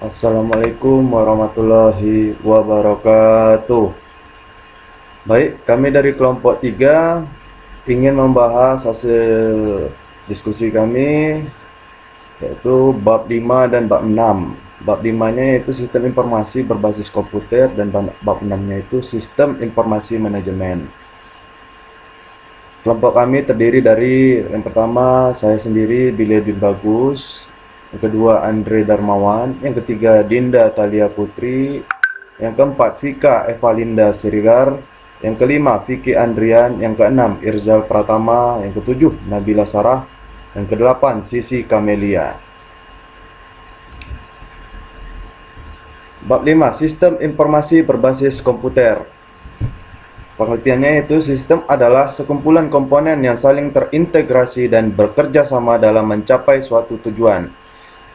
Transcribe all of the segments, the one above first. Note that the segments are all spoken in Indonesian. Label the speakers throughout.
Speaker 1: Assalamualaikum warahmatullahi wabarakatuh. Baik, kami dari kelompok 3 ingin membahas hasil diskusi kami yaitu bab 5 dan bab 6. Bab 5-nya yaitu sistem informasi berbasis komputer dan bab 6-nya itu sistem informasi manajemen. Kelompok kami terdiri dari yang pertama saya sendiri Billy Bagus, yang kedua Andre Darmawan, yang ketiga Dinda Thalia Putri, yang keempat Vika Evalinda Sirigar, yang kelima Vicky Andrian, yang keenam Irzal Pratama, yang ketujuh Nabila Sarah, yang kedelapan Sisi Kamelia. Bab 5 Sistem Informasi Berbasis Komputer. Pengertiannya itu sistem adalah sekumpulan komponen yang saling terintegrasi dan bekerja sama dalam mencapai suatu tujuan.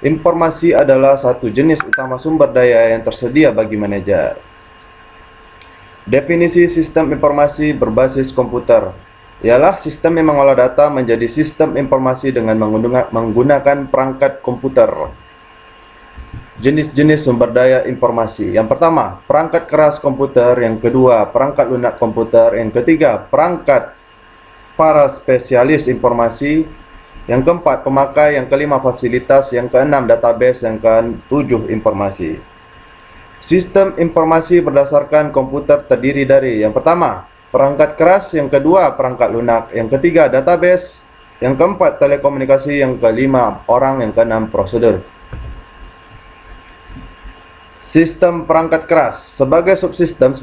Speaker 1: Informasi adalah satu jenis utama sumber daya yang tersedia bagi manajer. Definisi sistem informasi berbasis komputer ialah sistem yang mengolah data menjadi sistem informasi dengan menggunakan perangkat komputer. Jenis-jenis sumber daya informasi. Yang pertama, perangkat keras komputer. Yang kedua, perangkat lunak komputer. Yang ketiga, perangkat para spesialis informasi. Yang keempat, pemakai. Yang kelima, fasilitas. Yang keenam, database. Yang ketujuh, informasi. Sistem informasi berdasarkan komputer terdiri dari yang pertama, perangkat keras. Yang kedua, perangkat lunak. Yang ketiga, database. Yang keempat, telekomunikasi. Yang kelima, orang. Yang keenam, prosedur. Sistem perangkat keras sebagai subsistem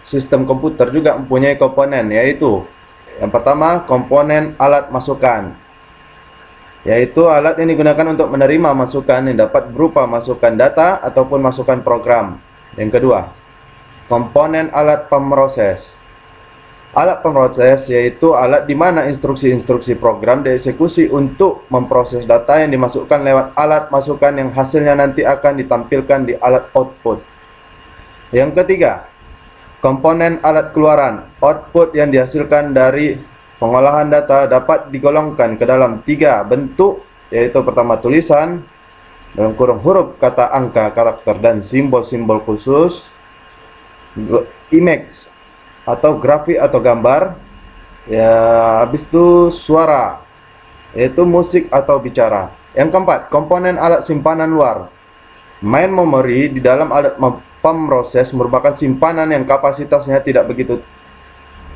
Speaker 1: sistem komputer juga mempunyai komponen, yaitu yang pertama komponen alat masukan, yaitu alat yang digunakan untuk menerima masukan yang dapat berupa masukan data ataupun masukan program. Yang kedua, komponen alat pemroses. Alat pemroses yaitu alat di mana instruksi-instruksi program dieksekusi untuk memproses data yang dimasukkan lewat alat masukan yang hasilnya nanti akan ditampilkan di alat output. Yang ketiga, komponen alat keluaran. Output yang dihasilkan dari pengolahan data dapat digolongkan ke dalam 3 bentuk, yaitu pertama tulisan, dalam kurung huruf, kata, angka, karakter, dan simbol-simbol khusus. Image atau grafik atau gambar, ya, habis itu suara, yaitu musik atau bicara. Yang keempat, komponen alat simpanan luar. Main memory di dalam alat pemroses merupakan simpanan yang kapasitasnya tidak begitu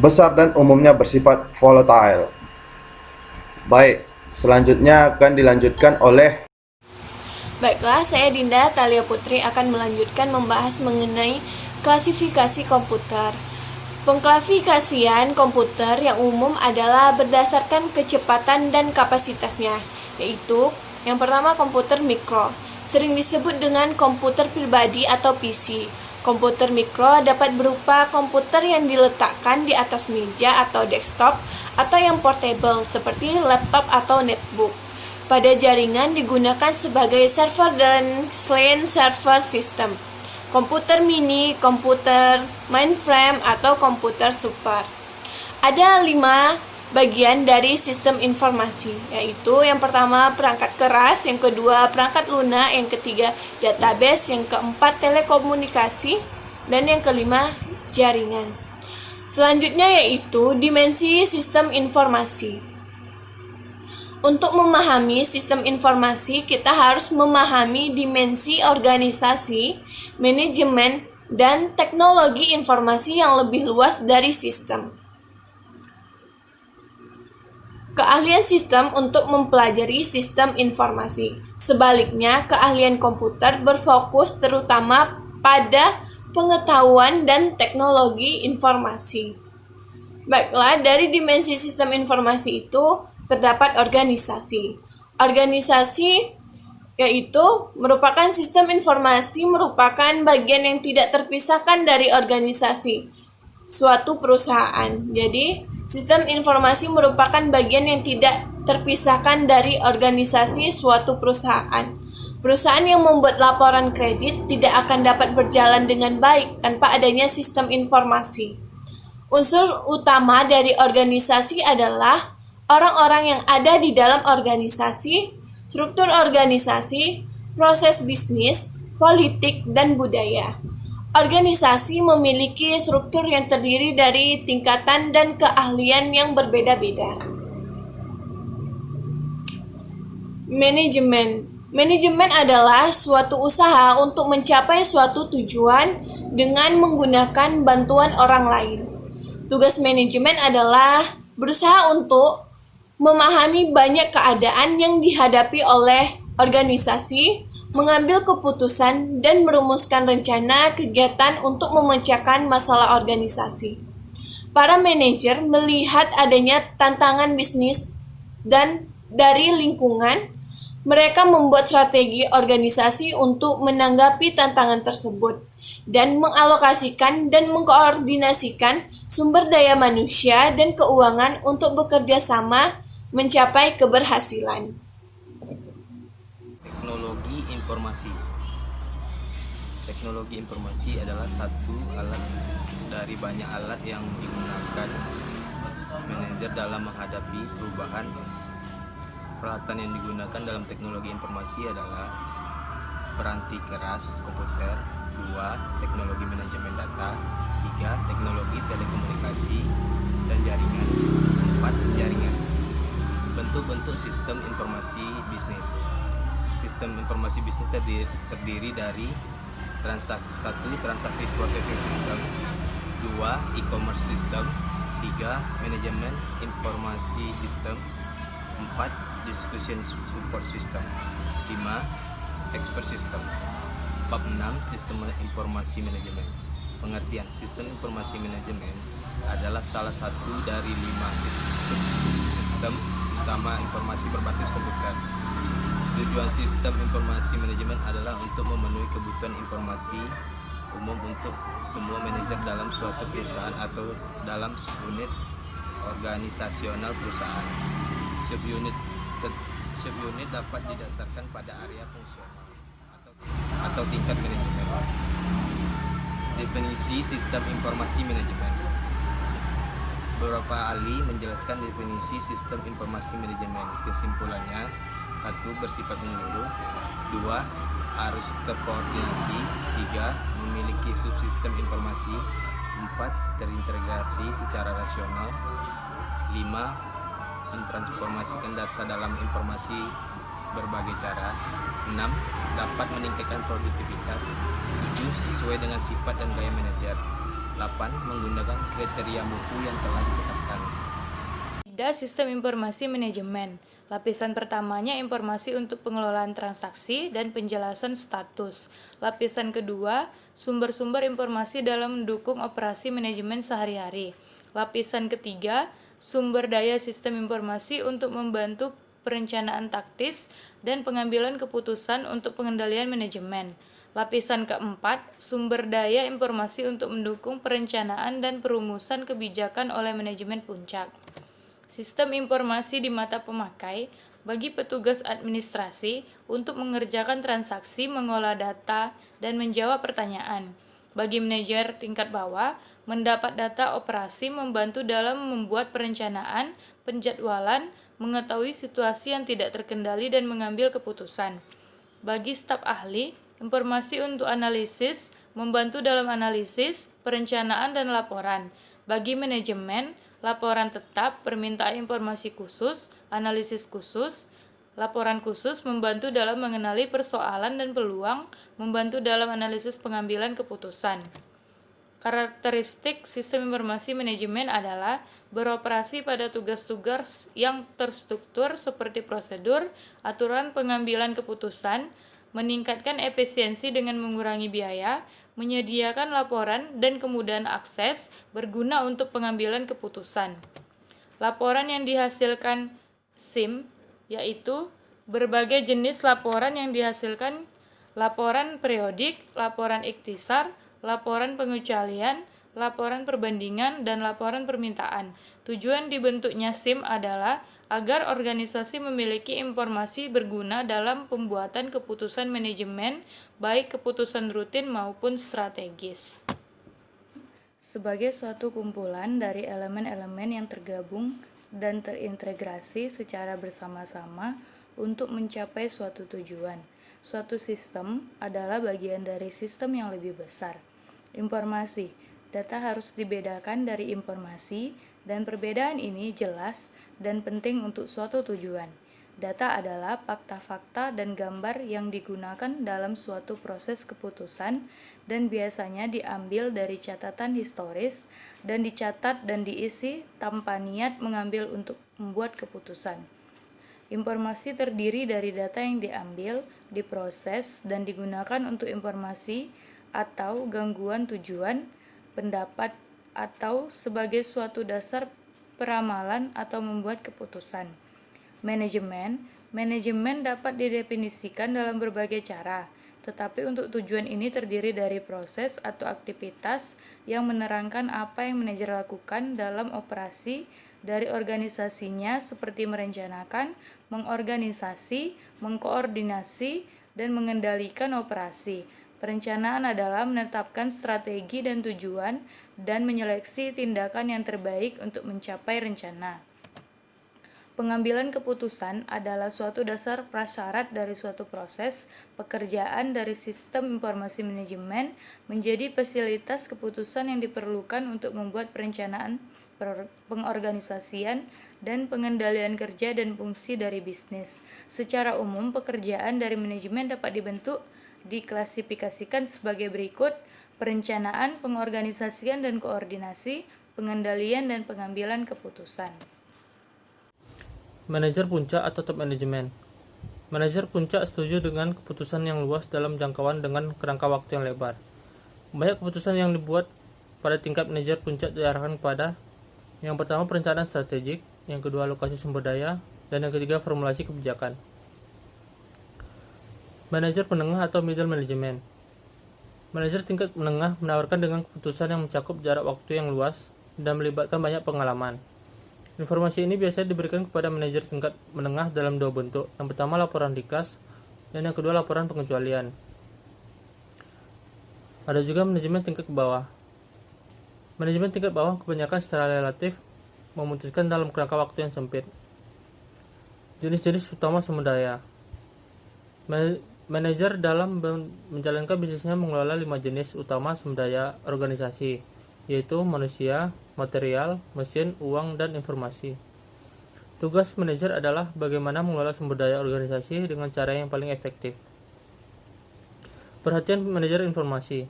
Speaker 1: besar dan umumnya bersifat volatile. Baik, selanjutnya akan dilanjutkan oleh
Speaker 2: Baiklah, saya Dinda Thalia Putri akan melanjutkan membahas mengenai klasifikasi komputer. Pengklasifikasian komputer yang umum adalah berdasarkan kecepatan dan kapasitasnya, yaitu yang pertama komputer mikro, sering disebut dengan komputer pribadi atau PC. Komputer mikro dapat berupa komputer yang diletakkan di atas meja atau desktop atau yang portable seperti laptop atau netbook. Pada jaringan digunakan sebagai server dan client server system. Komputer mini, komputer mainframe, atau komputer super. Ada 5 bagian dari sistem informasi, yaitu yang pertama perangkat keras, yang kedua perangkat lunak, yang ketiga database, yang keempat telekomunikasi, dan yang kelima jaringan. Selanjutnya yaitu dimensi sistem informasi. Untuk memahami sistem informasi, kita harus memahami dimensi organisasi, manajemen, dan teknologi informasi yang lebih luas dari sistem. Keahlian sistem untuk mempelajari sistem informasi. Sebaliknya, keahlian komputer berfokus terutama pada pengetahuan dan teknologi informasi. Baiklah, dari dimensi sistem informasi itu terdapat organisasi. Organisasi yaitu merupakan sistem informasi, merupakan bagian yang tidak terpisahkan dari organisasi suatu perusahaan. Jadi, sistem informasi merupakan bagian yang tidak terpisahkan dari organisasi suatu perusahaan. Perusahaan yang membuat laporan kredit tidak akan dapat berjalan dengan baik tanpa adanya sistem informasi. Unsur utama dari organisasi adalah orang-orang yang ada di dalam organisasi, struktur organisasi, proses bisnis, politik, dan budaya. Organisasi memiliki struktur yang terdiri dari tingkatan dan keahlian yang berbeda-beda. Manajemen. Manajemen adalah suatu usaha untuk mencapai suatu tujuan dengan menggunakan bantuan orang lain. Tugas manajemen adalah berusaha untuk memahami banyak keadaan yang dihadapi oleh organisasi, mengambil keputusan, dan merumuskan rencana kegiatan untuk memecahkan masalah organisasi. Para manajer melihat adanya tantangan bisnis dan dari lingkungan, mereka membuat strategi organisasi untuk menanggapi tantangan tersebut dan mengalokasikan dan mengkoordinasikan sumber daya manusia dan keuangan untuk bekerja sama mencapai keberhasilan.
Speaker 3: Teknologi informasi. Teknologi informasi adalah satu alat dari banyak alat yang digunakan manajer dalam menghadapi perubahan. Peralatan yang digunakan dalam teknologi informasi adalah peranti keras komputer, 2. Teknologi manajemen data, 3. Teknologi telekomunikasi dan jaringan, 4. Jaringan. Bentuk-bentuk sistem informasi bisnis. Sistem informasi bisnis terdiri dari 1. Transaksi processing system, 2. E-commerce system, 3. Manajemen informasi system, 4. Discussion support system, 5. Expert system. Bab 6. Sistem informasi manajemen. Pengertian sistem informasi manajemen adalah salah satu dari 5 sistem utama informasi berbasis komputer. Tujuan sistem informasi manajemen adalah untuk memenuhi kebutuhan informasi umum untuk semua manajer dalam suatu perusahaan atau dalam subunit organisasional perusahaan. Subunit dapat didasarkan pada area fungsional atau tingkat manajemen. Definisi sistem informasi manajemen. Beberapa ahli menjelaskan definisi sistem informasi manajemen. Kesimpulannya, 1. Bersifat menyeluruh, 2. Harus terkoordinasi, 3. Memiliki subsistem informasi, 4. Terintegrasi secara rasional, 5. Mentransformasikan data dalam informasi berbagai cara, 6. Dapat meningkatkan produktivitas, 7. Sesuai dengan sifat dan gaya manajer, 8. Menggunakan kriteria mutu yang telah ditetapkan.
Speaker 4: Sistem informasi manajemen. Lapisan pertamanya informasi untuk pengelolaan transaksi dan penjelasan status. Lapisan kedua, sumber-sumber informasi dalam mendukung operasi manajemen sehari-hari. Lapisan ketiga, sumber daya sistem informasi untuk membantu perencanaan taktis dan pengambilan keputusan untuk pengendalian manajemen. Lapisan keempat, sumber daya informasi untuk mendukung perencanaan dan perumusan kebijakan oleh manajemen puncak. Sistem informasi di mata pemakai bagi petugas administrasi untuk mengerjakan transaksi, mengolah data, dan menjawab pertanyaan. Bagi manajer tingkat bawah, mendapat data operasi, membantu dalam membuat perencanaan, penjadwalan, mengetahui situasi yang tidak terkendali, dan mengambil keputusan. Bagi staf ahli, informasi untuk analisis, membantu dalam analisis, perencanaan, dan laporan. Bagi manajemen, laporan tetap, permintaan informasi khusus, analisis khusus, laporan khusus, membantu dalam mengenali persoalan dan peluang, membantu dalam analisis pengambilan keputusan. Karakteristik sistem informasi manajemen adalah beroperasi pada tugas-tugas yang terstruktur seperti prosedur, aturan pengambilan keputusan, meningkatkan efisiensi dengan mengurangi biaya, menyediakan laporan dan kemudahan akses, berguna untuk pengambilan keputusan. Laporan yang dihasilkan SIM yaitu berbagai jenis laporan yang dihasilkan: laporan periodik, laporan ikhtisar, laporan pengecualian, laporan perbandingan, dan laporan permintaan. Tujuan dibentuknya SIM adalah agar organisasi memiliki informasi berguna dalam pembuatan keputusan manajemen, baik keputusan rutin maupun strategis. Sebagai suatu kumpulan dari elemen-elemen yang tergabung dan terintegrasi secara bersama-sama untuk mencapai suatu tujuan. Suatu sistem adalah bagian dari sistem yang lebih besar. Informasi, data harus dibedakan dari informasi, dan perbedaan ini jelas dan penting untuk suatu tujuan. Data adalah fakta-fakta dan gambar yang digunakan dalam suatu proses keputusan dan biasanya diambil dari catatan historis dan dicatat dan diisi tanpa niat mengambil untuk membuat keputusan. Informasi terdiri dari data yang diambil, diproses, dan digunakan untuk informasi atau gangguan tujuan, pendapat, atau sebagai suatu dasar peramalan atau membuat keputusan. Manajemen dapat didefinisikan dalam berbagai cara, tetapi untuk tujuan ini terdiri dari proses atau aktivitas yang menerangkan apa yang manajer lakukan dalam operasi dari organisasinya seperti merencanakan, mengorganisasi, mengkoordinasi, dan mengendalikan operasi. Perencanaan adalah menetapkan strategi dan tujuan dan menyeleksi tindakan yang terbaik untuk mencapai rencana. Pengambilan keputusan adalah suatu dasar prasyarat dari suatu proses pekerjaan dari sistem informasi manajemen menjadi fasilitas keputusan yang diperlukan untuk membuat perencanaan, pengorganisasian, dan pengendalian kerja dan fungsi dari bisnis. Secara umum, pekerjaan dari manajemen dapat diklasifikasikan sebagai berikut: perencanaan, pengorganisasian dan koordinasi, pengendalian dan pengambilan keputusan.
Speaker 5: Manajer puncak atau top management. Manajer puncak setuju dengan keputusan yang luas dalam jangkauan dengan kerangka waktu yang lebar. Banyak keputusan yang dibuat pada tingkat manajer puncak diarahkan kepada yang pertama perencanaan strategik, yang kedua alokasi sumber daya, dan yang ketiga formulasi kebijakan. Manajer menengah atau middle management. Manajer tingkat menengah menawarkan dengan keputusan yang mencakup jarak waktu yang luas dan melibatkan banyak pengalaman. Informasi ini biasanya diberikan kepada manajer tingkat menengah dalam dua bentuk. Yang pertama laporan dikas, dan yang kedua laporan pengecualian. Ada juga manajemen tingkat ke bawah. Manajemen tingkat bawah kebanyakan secara relatif memutuskan dalam kerangka waktu yang sempit. Jenis-jenis utama sumber daya. Manajer dalam menjalankan bisnisnya mengelola 5 jenis utama sumber daya organisasi, yaitu manusia, material, mesin, uang, dan informasi. Tugas manajer adalah bagaimana mengelola sumber daya organisasi dengan cara yang paling efektif. Perhatian manajer informasi.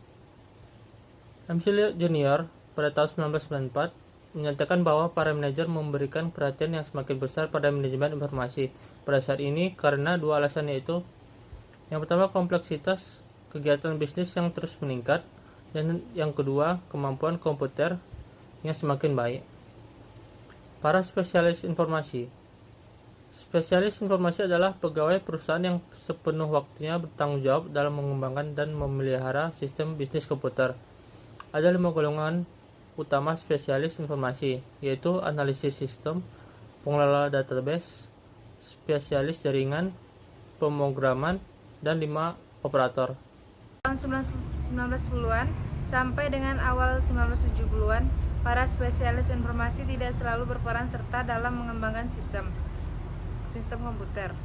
Speaker 5: McLeod Jr. pada tahun 1994 menyatakan bahwa para manajer memberikan perhatian yang semakin besar pada manajemen informasi pada saat ini karena dua alasan, yaitu yang pertama kompleksitas kegiatan bisnis yang terus meningkat, dan yang kedua kemampuan komputer yang semakin baik. Para spesialis informasi. Spesialis informasi adalah pegawai perusahaan yang sepenuh waktunya bertanggung jawab dalam mengembangkan dan memelihara sistem bisnis komputer. Ada 5 golongan utama spesialis informasi, yaitu analisis sistem, pengelola database, spesialis jaringan, pemrograman, dan 5 operator.
Speaker 6: Tahun 1910-an sampai dengan awal 1970-an, para spesialis informasi tidak selalu berperan serta dalam mengembangkan sistem komputer.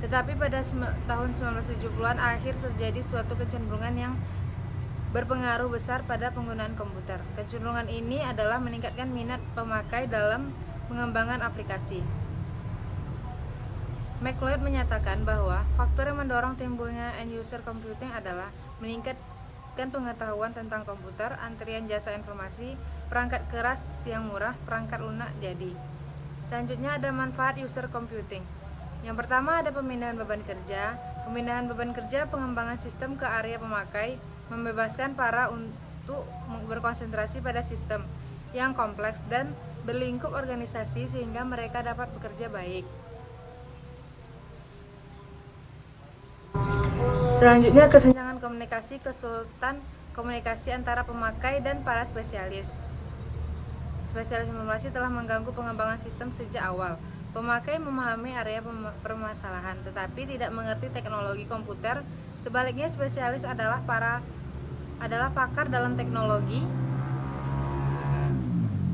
Speaker 6: Tetapi pada tahun 1970-an akhir terjadi suatu kecenderungan yang berpengaruh besar pada penggunaan komputer. Kecenderungan ini adalah meningkatkan minat pemakai dalam mengembangkan aplikasi. McLeod menyatakan bahwa faktor yang mendorong timbulnya end-user computing adalah meningkatkan pengetahuan tentang komputer, antrian jasa informasi, perangkat keras yang murah, perangkat lunak jadi. Selanjutnya ada manfaat user computing. Yang pertama ada pemindahan beban kerja. Pemindahan beban kerja pengembangan sistem ke area pemakai membebaskan para untuk berkonsentrasi pada sistem yang kompleks dan berlingkup organisasi sehingga mereka dapat bekerja baik. Selanjutnya kesenjangan komunikasi, kesulitan komunikasi antara pemakai dan para spesialis. Spesialis informasi telah mengganggu pengembangan sistem sejak awal. Pemakai memahami area permasalahan, tetapi tidak mengerti teknologi komputer. Sebaliknya, spesialis adalah pakar dalam teknologi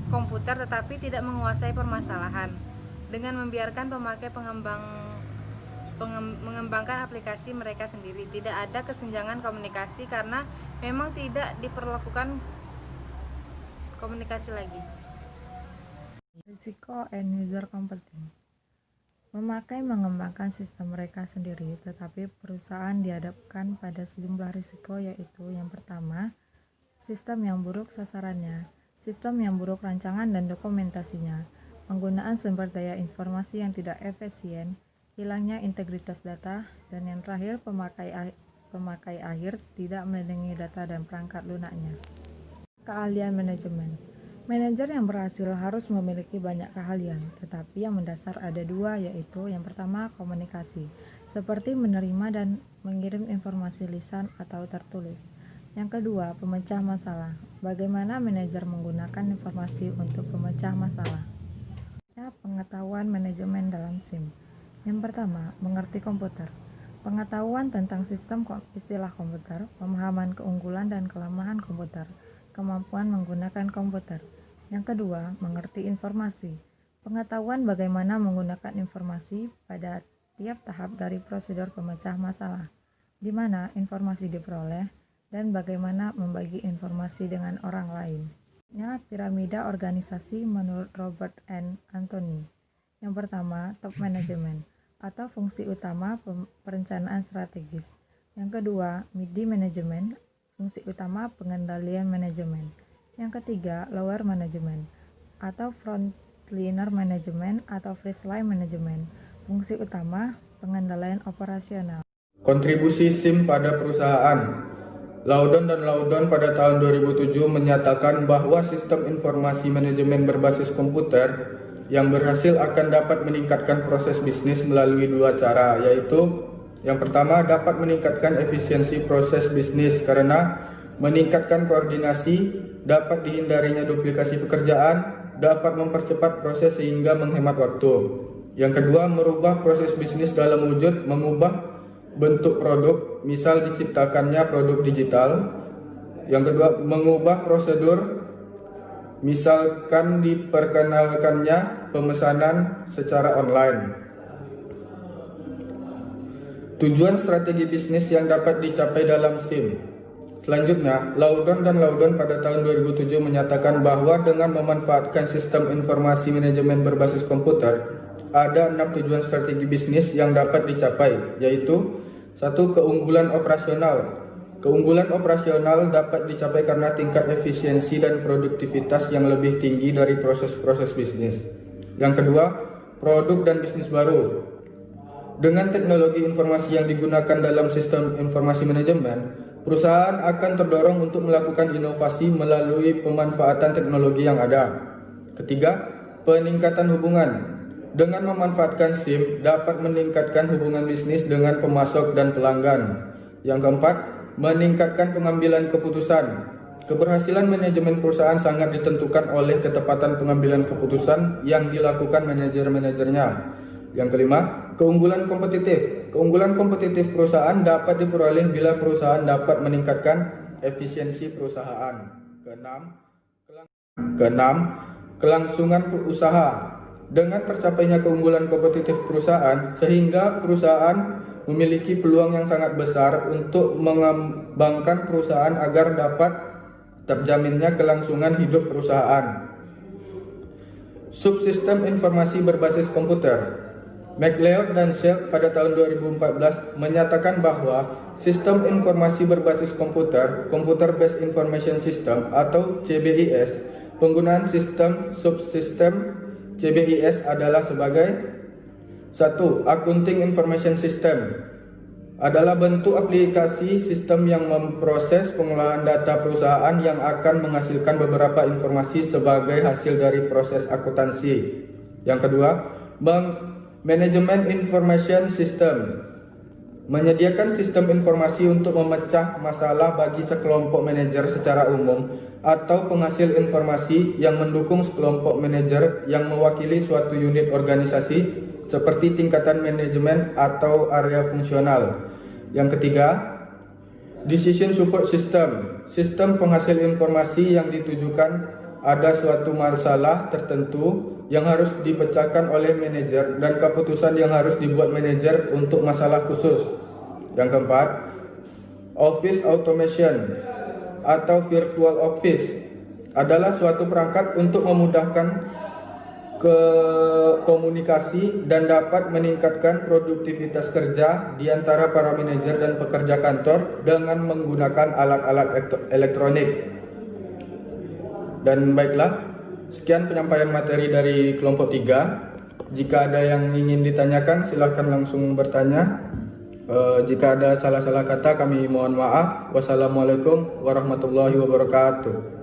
Speaker 6: komputer, tetapi tidak menguasai permasalahan. Dengan membiarkan pemakai mengembangkan aplikasi mereka sendiri. Tidak ada kesenjangan komunikasi karena memang tidak diperlakukan komunikasi lagi.
Speaker 7: Risiko end user competing. Memakai mengembangkan sistem mereka sendiri, tetapi perusahaan dihadapkan pada sejumlah risiko, yaitu yang pertama, sistem yang buruk sasarannya, sistem yang buruk rancangan dan dokumentasinya, penggunaan sumber daya informasi yang tidak efisien, hilangnya integritas data, dan yang terakhir, pemakai akhir tidak melindungi data dan perangkat lunaknya. Keahlian manajemen. Manajer yang berhasil harus memiliki banyak keahlian, tetapi yang mendasar ada dua, yaitu yang pertama komunikasi, seperti menerima dan mengirim informasi lisan atau tertulis. Yang kedua, pemecah masalah. Bagaimana manajer menggunakan informasi untuk pemecah masalah? Pengetahuan manajemen dalam SIM. Yang pertama, mengerti komputer. Pengetahuan tentang sistem istilah komputer, pemahaman keunggulan dan kelemahan komputer, kemampuan menggunakan komputer. Yang kedua, mengerti informasi. Pengetahuan bagaimana menggunakan informasi pada tiap tahap dari prosedur pemecah masalah, di mana informasi diperoleh, dan bagaimana membagi informasi dengan orang lain. Piramida organisasi menurut Robert N. Anthony. Yang pertama, top management, atau fungsi utama perencanaan strategis. Yang kedua, midi management, fungsi utama pengendalian manajemen. Yang ketiga, lower management, atau frontliner management atau first-line management, fungsi utama pengendalian operasional.
Speaker 8: Kontribusi SIM pada perusahaan. Loudon dan Loudon pada tahun 2007 menyatakan bahwa sistem informasi manajemen berbasis komputer yang berhasil akan dapat meningkatkan proses bisnis melalui dua cara, yaitu yang pertama, dapat meningkatkan efisiensi proses bisnis karena meningkatkan koordinasi, dapat dihindarinya duplikasi pekerjaan, dapat mempercepat proses sehingga menghemat waktu. Yang kedua, merubah proses bisnis dalam wujud mengubah bentuk produk, misal diciptakannya produk digital. Yang kedua, mengubah prosedur, misalkan diperkenalkannya pemesanan secara online. Tujuan strategi bisnis yang dapat dicapai dalam SIM. Selanjutnya, Loudon dan Loudon pada tahun 2007 menyatakan bahwa dengan memanfaatkan sistem informasi manajemen berbasis komputer, ada 6 tujuan strategi bisnis yang dapat dicapai, yaitu 1. Keunggulan operasional. Keunggulan operasional dapat dicapai karena tingkat efisiensi dan produktivitas yang lebih tinggi dari proses-proses bisnis. Yang kedua, produk dan bisnis baru. Dengan teknologi informasi yang digunakan dalam sistem informasi manajemen, perusahaan akan terdorong untuk melakukan inovasi melalui pemanfaatan teknologi yang ada. Ketiga, peningkatan hubungan. Dengan memanfaatkan SIM, dapat meningkatkan hubungan bisnis dengan pemasok dan pelanggan. Yang keempat, meningkatkan pengambilan keputusan. Keberhasilan manajemen perusahaan sangat ditentukan oleh ketepatan pengambilan keputusan yang dilakukan manajer-manajernya. Yang kelima, keunggulan kompetitif. Keunggulan kompetitif perusahaan dapat diperoleh bila perusahaan dapat meningkatkan efisiensi perusahaan. Keenam, kelangsungan usaha. Dengan tercapainya keunggulan kompetitif perusahaan, sehingga perusahaan memiliki peluang yang sangat besar untuk mengembangkan perusahaan agar dapat terjaminnya kelangsungan hidup perusahaan. Subsistem informasi berbasis komputer. McLeod dan Shell pada tahun 2014 menyatakan bahwa sistem informasi berbasis komputer, Computer Based Information System atau CBIS, penggunaan sistem subsistem CBIS adalah sebagai 1. Accounting Information System adalah bentuk aplikasi sistem yang memproses pengolahan data perusahaan yang akan menghasilkan beberapa informasi sebagai hasil dari proses akuntansi. Yang kedua, Management Information System menyediakan sistem informasi untuk memecah masalah bagi sekelompok manajer secara umum atau penghasil informasi yang mendukung sekelompok manajer yang mewakili suatu unit organisasi seperti tingkatan manajemen atau area fungsional. Yang ketiga, Decision Support System, sistem penghasil informasi yang ditujukan ada suatu masalah tertentu yang harus dipecahkan oleh manajer dan keputusan yang harus dibuat manajer untuk masalah khusus. Yang keempat, office automation atau virtual office adalah suatu perangkat untuk memudahkan komunikasi dan dapat meningkatkan produktivitas kerja di antara para manajer dan pekerja kantor dengan menggunakan alat-alat elektronik. Dan baiklah, sekian penyampaian materi dari kelompok 3. Jika ada yang ingin ditanyakan, silahkan langsung bertanya. Jika ada salah-salah kata, kami mohon maaf. Wassalamualaikum warahmatullahi wabarakatuh.